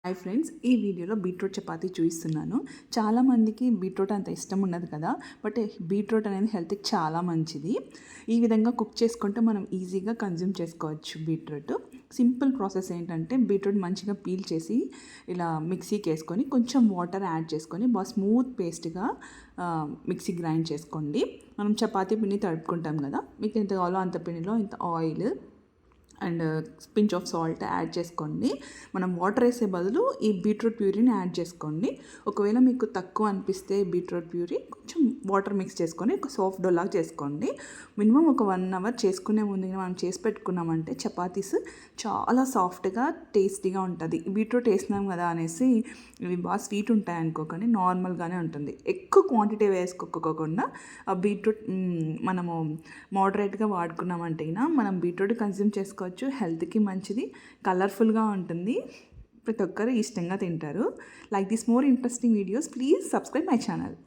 Hi friends, ఈ వీడియోలో beetroot chapati చూపిస్తున్నాను. చాలామందికి బీట్రూట్ అంత ఇష్టం ఉండదు కదా, బట్ బీట్రూట్ అనేది హెల్త్కి చాలా మంచిది. ఈ విధంగా కుక్ చేసుకుంటే మనం ఈజీగా కన్జ్యూమ్ చేసుకోవచ్చు బీట్రూట్. సింపుల్ ప్రాసెస్ ఏంటంటే బీట్రూట్ మంచిగా పీల్ చేసి ఇలా మిక్సీకి వేసుకొని కొంచెం వాటర్ యాడ్ చేసుకొని బాగా స్మూత్ పేస్ట్గా మిక్సీ గ్రైండ్ చేసుకోండి. మనం చపాతీ పిండి తడుపుకుంటాం కదా, మీకు ఎంత కావాలో అంత పిండిలో ఇంత oil and pinch of salt add చేసుకోండి. మనం వాటర్ వేసే బదులు ఈ బీట్రూట్ ప్యూరీని యాడ్ చేసుకోండి. ఒకవేళ మీకు తక్కువ అనిపిస్తే బీట్రూట్ ప్యూరీ కొంచెం వాటర్ మిక్స్ చేసుకొని ఒక సాఫ్ట్ డో లాగా చేసుకోండి. మినిమం ఒక 1 అవర్ చేసుకునే ముందు మనం చేసి పెట్టుకున్నామంటే చపాతీస్ చాలా సాఫ్ట్గా టేస్టీగా ఉంటుంది. బీట్రూట్ వేసినాం కదా అనేసి ఇవి బాగా స్వీట్ ఉంటాయి అనుకోకండి, నార్మల్గానే ఉంటుంది. ఎక్కువ క్వాంటిటీ వేసుకోకుండా ఆ బీట్రూట్ మనము మోడరేట్గా వాడుకున్నామంటే మనం బీట్రూట్ కన్జ్యూమ్ చేసుకోవచ్చు. హెల్త్కి మంచిది, కలర్ఫుల్గా ఉంటుంది, ప్రతి ఒక్కరు ఇష్టంగా తింటారు. Like this more interesting videos, please subscribe my channel.